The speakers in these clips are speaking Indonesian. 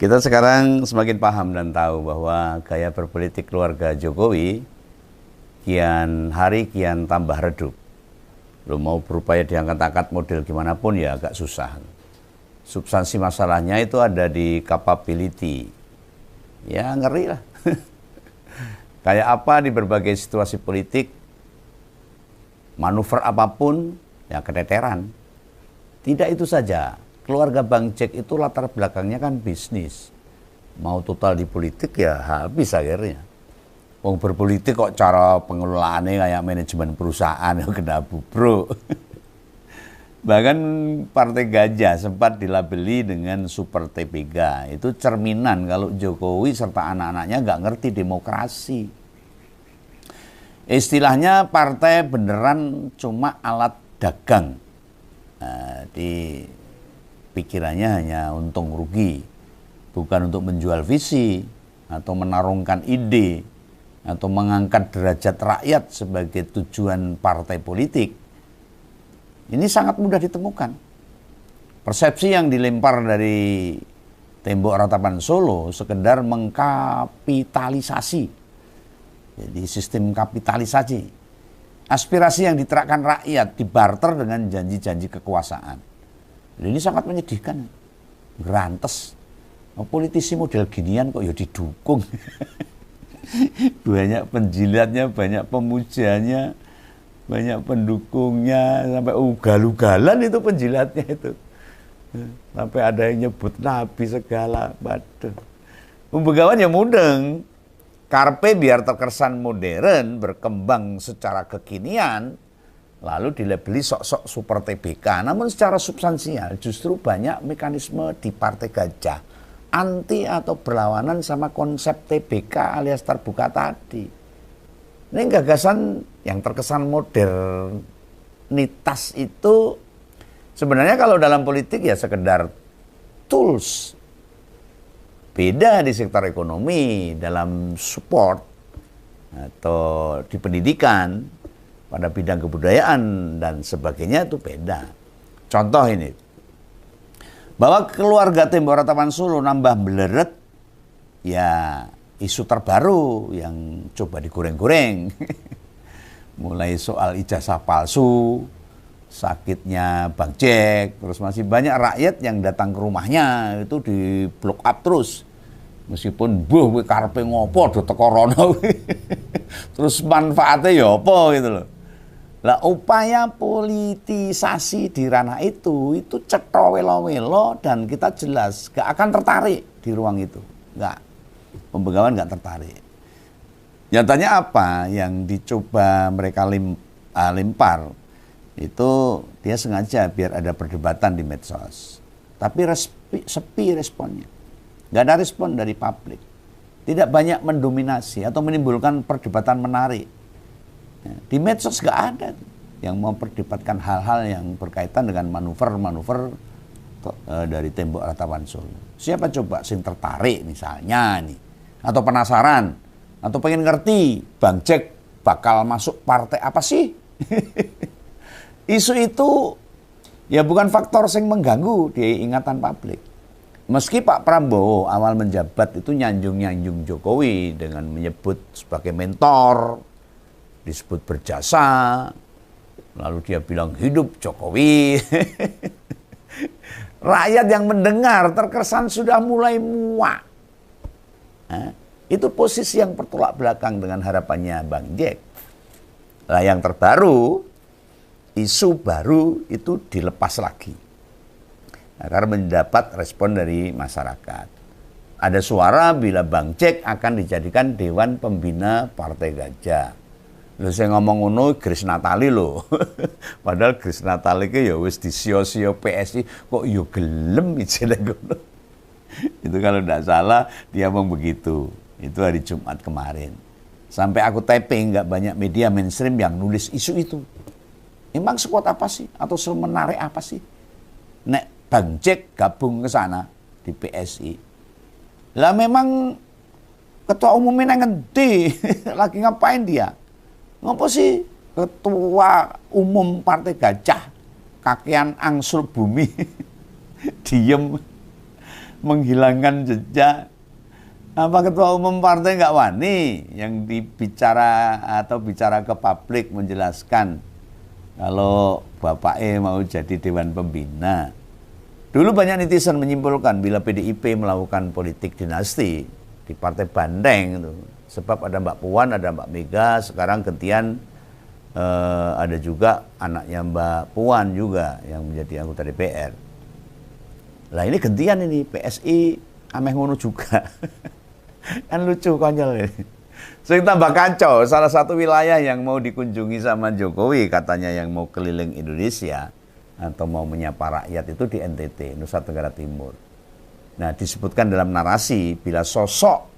Kita sekarang semakin paham dan tahu bahwa gaya berpolitik keluarga Jokowi kian hari kian tambah redup. Lo mau berupaya diangkat-angkat model gimana pun ya agak susah. Substansi masalahnya itu ada di capability. Ya ngeri lah. Kayak apa di berbagai situasi politik, manuver apapun, ya keteteran. Tidak itu saja. Keluarga Bang Jack itu latar belakangnya kan bisnis. Mau total di politik ya habis akhirnya. Wong berpolitik kok cara pengelolaannya kayak manajemen perusahaan ya kena bubruk. Bahkan Partai Gajah sempat dilabeli dengan Super TPG. Itu cerminan kalau Jokowi serta anak-anaknya nggak ngerti demokrasi. Istilahnya partai beneran cuma alat dagang. Di pikirannya hanya untung rugi, bukan untuk menjual visi atau menarungkan ide atau mengangkat derajat rakyat sebagai tujuan partai politik. Ini sangat mudah ditemukan. Persepsi yang dilempar dari tembok ratapan Solo sekedar mengkapitalisasi. Jadi sistem kapitalisasi. Aspirasi yang diterapkan rakyat dibarter dengan janji-janji kekuasaan. Ini sangat menyedihkan. Grantes. Politisi model ginian kok ya didukung. Banyak penjilatnya, banyak pemujanya, banyak pendukungnya, sampai ugal-ugalan itu penjilatnya itu. Sampai ada yang nyebut nabi segala. Waduh. Pembegawan ya mudeng. Karpe biar terkesan modern, berkembang secara kekinian, lalu dilabeli sok-sok Super TBK. Namun secara substansial justru banyak mekanisme di Partai Gajah anti atau berlawanan sama konsep TBK alias terbuka tadi. Ini gagasan yang terkesan modernitas itu sebenarnya kalau dalam politik ya sekedar tools. Beda di sektor ekonomi, dalam support atau di pendidikan, pada bidang kebudayaan dan sebagainya itu beda. Contoh ini, bahwa keluarga tembok ratapan Solo nambah beleret, ya isu terbaru yang coba digoreng-goreng. Mulai soal ijazah palsu, sakitnya Bang Jack, terus masih banyak rakyat yang datang ke rumahnya itu di block up terus. Meskipun buh karpe ngopo do teko rono. Terus manfaatnya ya apa gitu loh. Lah upaya politisasi di ranah itu cetha welo-welo dan kita jelas gak akan tertarik di ruang itu. Gak. Pembegawan gak tertarik. Nyatanya apa yang dicoba mereka lempar itu dia sengaja biar ada perdebatan di medsos. Tapi sepi responnya. Nggak ada respon dari publik. Tidak banyak mendominasi atau menimbulkan perdebatan menarik. Di medsos nggak ada yang mau perdebatkan hal-hal yang berkaitan dengan manuver-manuver dari tembok ratapan Solo. Siapa coba sing tertarik misalnya nih, atau penasaran, atau pengen ngerti Bang Jack bakal masuk partai apa sih? Isu itu ya bukan faktor yang mengganggu di ingatan publik. Meski Pak Prabowo awal menjabat itu nyanjung-nyanjung Jokowi dengan menyebut sebagai mentor, disebut berjasa, lalu dia bilang hidup Jokowi. Rakyat yang mendengar terkesan sudah mulai muak. Itu posisi yang bertolak belakang dengan harapannya Bang Jack. Nah yang terbaru, isu baru itu dilepas lagi. Karena mendapat respon dari masyarakat. Ada suara bila Bang Jack akan dijadikan Dewan Pembina Partai Gajah. Lho saya ngomong ngono Grace Natali lho. Padahal Grace Natali ke ya wis disio-sio PSI kok yo gelem ijene ngono. Itu kalau tidak salah dia ngomong begitu. Itu hari Jumat kemarin. Sampai aku typing nggak banyak media mainstream yang nulis isu itu. Emang sekuat apa sih? Atau semenarik apa sih? Nek Bang Jack gabung ke sana di PSI. Lah memang ketua umumnya ngendi? Lagi ngapain dia? Ngapa sih ketua umum Partai Gajah kakean angsul bumi diem menghilangkan jejak. Apa ketua umum partai nggak wani yang dibicara atau bicara ke publik menjelaskan kalau Bapak mau jadi Dewan Pembina. Dulu banyak netizen menyimpulkan bila PDIP melakukan politik dinasti di Partai Bandeng itu. Sebab ada Mbak Puan, ada Mbak Mega, sekarang gantian ada juga anaknya Mbak Puan juga yang menjadi anggota DPR. Lah ini gantian ini, PSI ameh ngono juga. Kan lucu, konyol ini. Sing tambah kacau, salah satu wilayah yang mau dikunjungi sama Jokowi katanya yang mau keliling Indonesia atau mau menyapa rakyat itu di NTT, Nusa Tenggara Timur. Nah, disebutkan dalam narasi bila sosok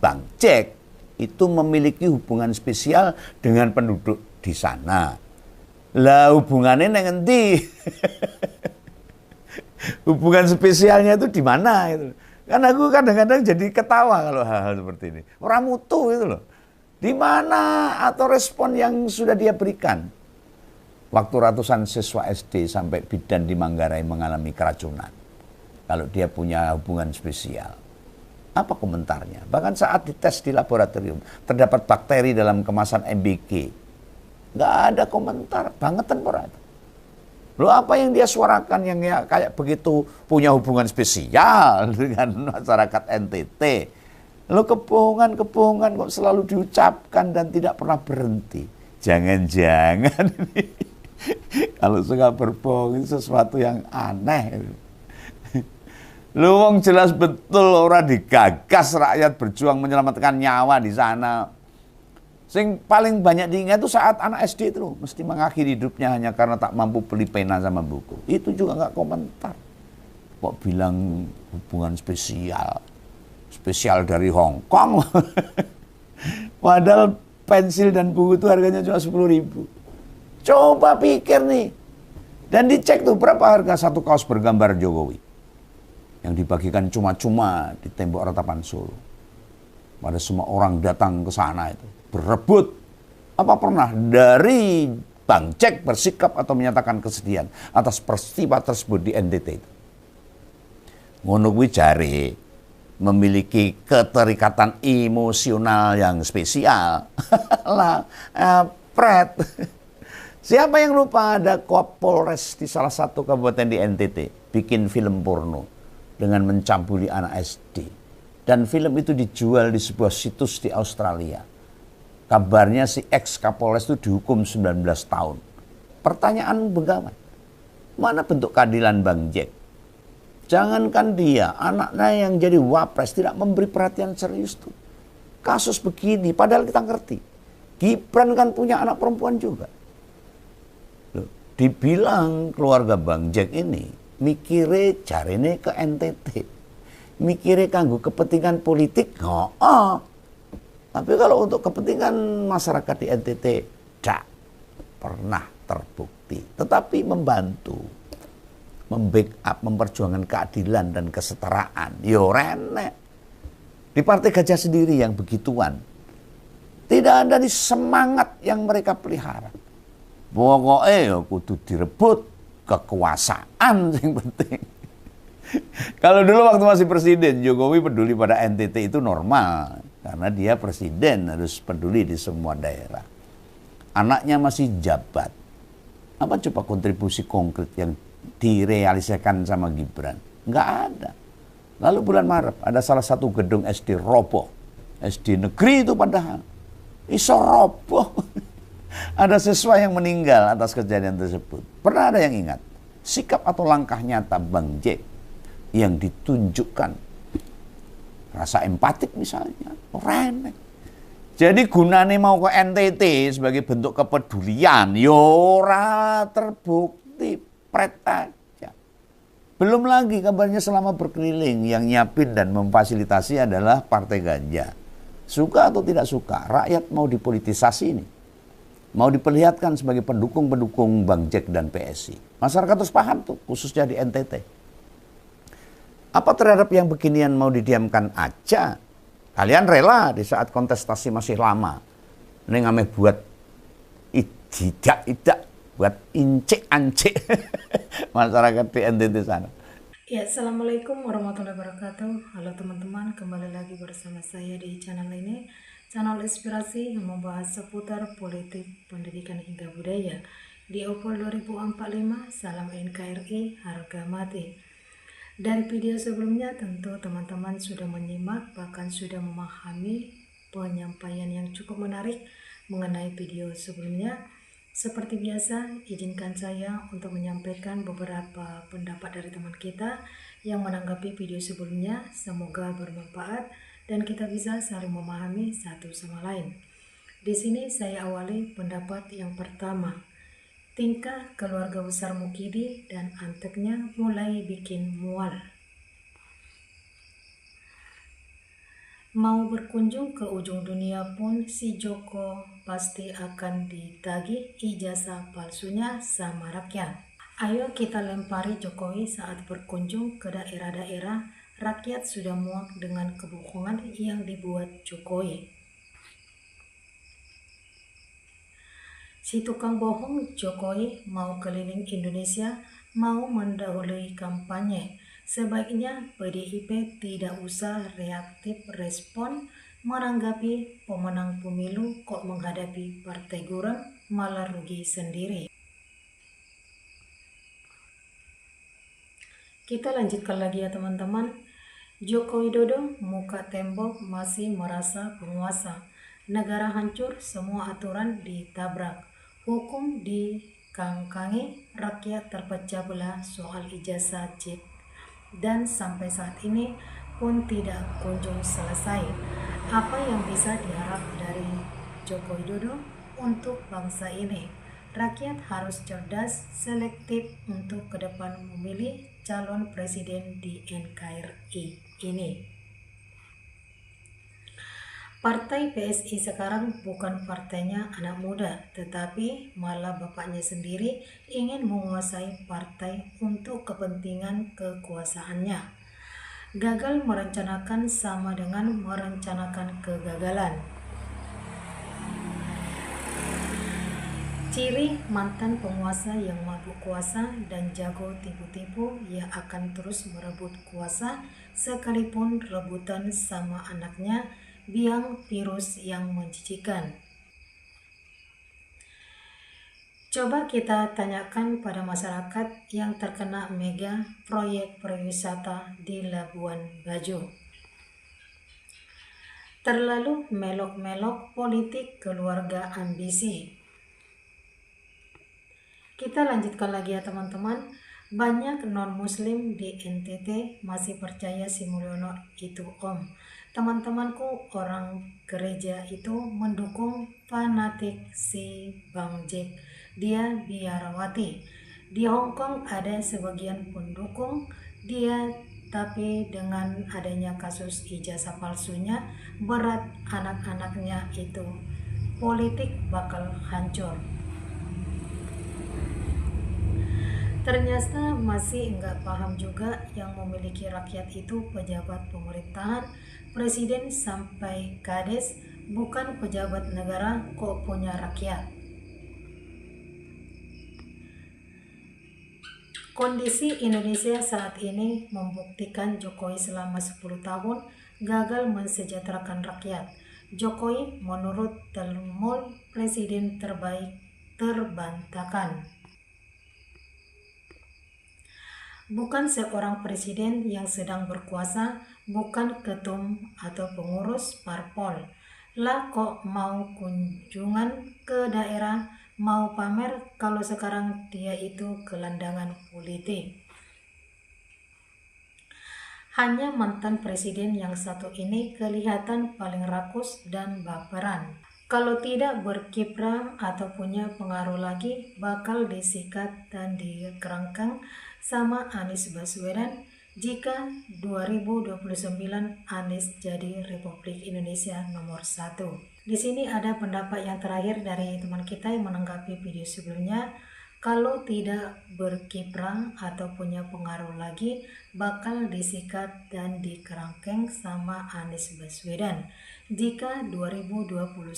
Bang Jack itu memiliki hubungan spesial dengan penduduk di sana. Lah hubungannya nang endi? Hubungan spesialnya itu di mana itu? Kan aku kadang-kadang jadi ketawa kalau hal-hal seperti ini. Orang mutu itu loh. Di mana atau respon yang sudah dia berikan? Waktu ratusan siswa SD sampai bidan di Manggarai mengalami keracunan. Kalau dia punya hubungan spesial. Apa komentarnya? Bahkan saat dites di laboratorium, terdapat bakteri dalam kemasan MBG. Nggak ada komentar. Bangetan pora itu. Loh apa yang dia suarakan yang kayak begitu punya hubungan spesial dengan masyarakat NTT. Loh kebohongan-kebohongan kok selalu diucapkan dan tidak pernah berhenti. Jangan-jangan ini kalau suka berbohong itu sesuatu yang aneh. Loh wong jelas betul orang digagas rakyat berjuang menyelamatkan nyawa di sana. Sing paling banyak diingat itu saat anak SD itu mesti mengakhiri hidupnya hanya karena tak mampu beli pena sama buku. Itu juga nggak komentar. Kok bilang hubungan spesial. Spesial dari Hong Kong. Padahal pensil dan buku itu harganya cuma 10.000. Coba pikir nih. Dan dicek tuh berapa harga satu kaos bergambar Jokowi. Yang dibagikan cuma-cuma di tembok ratapan Solo. Pada semua orang datang ke sana itu. Berebut. Apa pernah dari Bang Jack bersikap atau menyatakan kesedihan atas peristiwa tersebut di NTT itu? Ngono kuwi jare memiliki keterikatan emosional yang spesial. Lah, pret. Siapa yang lupa ada Kapolres di salah satu kabupaten di NTT bikin film porno dengan mencambuli anak SD. Dan film itu dijual di sebuah situs di Australia. Kabarnya si ex Kapolres itu dihukum 19 tahun. Pertanyaan begawan, mana bentuk keadilan Bang Jack? Jangankan dia, anaknya yang jadi wapres tidak memberi perhatian serius tuh. Kasus begini, padahal kita ngerti. Gibran kan punya anak perempuan juga. Loh, dibilang keluarga Bang Jack ini, mikire jarene ke NTT. Mikire kanggo kepentingan politik, Tapi kalau untuk kepentingan masyarakat di NTT, tidak pernah terbukti. Tetapi membantu, membackup, memperjuangkan keadilan dan kesetaraan. Yo renek. Di Partai Gajah sendiri yang begituan. Tidak ada di semangat yang mereka pelihara. Pokoknya kudu direbut kekuasaan yang penting. Kalau dulu waktu masih presiden, Jokowi peduli pada NTT itu normal. Karena dia presiden harus peduli di semua daerah. Anaknya masih jabat. Apa coba kontribusi konkret yang direalisasikan sama Gibran? Nggak ada. Lalu bulan Maret ada salah satu gedung SD roboh. SD negeri itu padahal. Iso roboh. Ada siswa yang meninggal atas kejadian tersebut. Pernah ada yang ingat? Sikap atau langkah nyata Bang Jack yang ditunjukkan. Rasa empatik misalnya, renek. Jadi gunane mau ke NTT sebagai bentuk kepedulian, ora terbukti, pret aja. Belum lagi kabarnya selama berkeliling yang nyiapin dan memfasilitasi adalah Partai Ganja. Suka atau tidak suka, rakyat mau dipolitisasi ini. Mau diperlihatkan sebagai pendukung-pendukung Bang Jack dan PSI. Masyarakat harus paham tuh, khususnya di NTT. Apa terhadap yang beginian mau didiamkan aja? Kalian rela di saat kontestasi masih lama. Ini ngame buat tidak buat incik-ancik masyarakat di NTT sana. Ya, Assalamualaikum warahmatullahi wabarakatuh. Halo teman-teman, kembali lagi bersama saya di channel ini, channel inspirasi yang membahas seputar politik, pendidikan hingga budaya. Di Opol 2045, salam NKRI, harga mati. Dari video sebelumnya tentu teman-teman sudah menyimak, bahkan sudah memahami penyampaian yang cukup menarik mengenai video sebelumnya. Seperti biasa, izinkan saya untuk menyampaikan beberapa pendapat dari teman kita yang menanggapi video sebelumnya. Semoga bermanfaat dan kita bisa saling memahami satu sama lain. Di sini saya awali pendapat yang pertama. Tingkah keluarga besar Mukidi dan anteknya mulai bikin mual. Mau berkunjung ke ujung dunia pun si Joko pasti akan ditagih ijazah palsunya sama rakyat. Ayo kita lempari Jokowi saat berkunjung ke daerah-daerah, rakyat sudah muak dengan kebohongan yang dibuat Jokowi. Si tukang bohong Jokowi mau keliling Indonesia, mau mendahului kampanye. Sebaiknya PDIP tidak usah reaktif respon menanggapi pemenang pemilu kok menghadapi partai gurem malah rugi sendiri. Kita lanjutkan lagi ya teman-teman. Joko Widodo muka tembok masih merasa penguasa. Negara hancur, semua aturan ditabrak. Hukum dikangkangi, rakyat terpecah belah soal ijazah C. Dan sampai saat ini pun tidak kunjung selesai. Apa yang bisa diharap dari Joko Widodo untuk bangsa ini? Rakyat harus cerdas, selektif untuk ke depan memilih calon presiden di NKRI ini. Partai PSI sekarang bukan partainya anak muda, tetapi malah bapaknya sendiri ingin menguasai partai untuk kepentingan kekuasaannya. Gagal merencanakan sama dengan merencanakan kegagalan. Ciri mantan penguasa yang mabuk kuasa dan jago tipu-tipu yang akan terus merebut kuasa sekalipun rebutan sama anaknya biang virus yang menjijikan. Coba kita tanyakan pada masyarakat yang terkena mega proyek pariwisata di Labuan Bajo. Terlalu melok-melok politik keluarga ambisi. Kita lanjutkan lagi ya teman-teman. Banyak non-muslim di NTT masih percaya si Mulyono itu om. Teman-temanku orang gereja itu mendukung fanatik si Bang Jack. Dia biarawati. Di Hong Kong ada sebagian pendukung dia, tapi dengan adanya kasus ijazah palsunya, berat anak-anaknya itu. Politik bakal hancur. Ternyata masih enggak paham juga yang memiliki rakyat itu pejabat pemerintahan, presiden sampai kades, bukan pejabat negara kok punya rakyat. Kondisi Indonesia saat ini membuktikan Jokowi selama 10 tahun gagal mensejahterakan rakyat. Jokowi menurut Telmol presiden terbaik terbantahkan. Bukan seorang presiden yang sedang berkuasa, bukan ketum atau pengurus parpol. Lah kok mau kunjungan ke daerah, mau pamer kalau sekarang dia itu gelandangan politik. Hanya mantan presiden yang satu ini kelihatan paling rakus dan baperan. Kalau tidak berkiprah atau punya pengaruh lagi, bakal disikat dan dikerangkang sama Anies Baswedan jika 2029 Anies jadi Republik Indonesia nomor 1. Di sini ada pendapat yang terakhir dari teman kita yang menanggapi video sebelumnya. Kalau tidak berkiprah atau punya pengaruh lagi, bakal disikat dan dikerangkeng sama Anies Baswedan jika 2029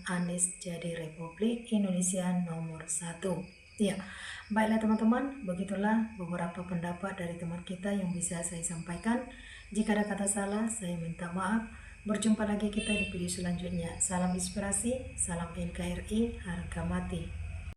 Anies jadi Republik Indonesia nomor 1. Ya, baiklah teman-teman, begitulah beberapa pendapat dari teman kita yang bisa saya sampaikan. Jika ada kata salah, saya minta maaf. Berjumpa lagi kita di video selanjutnya. Salam inspirasi, salam NKRI, harga mati.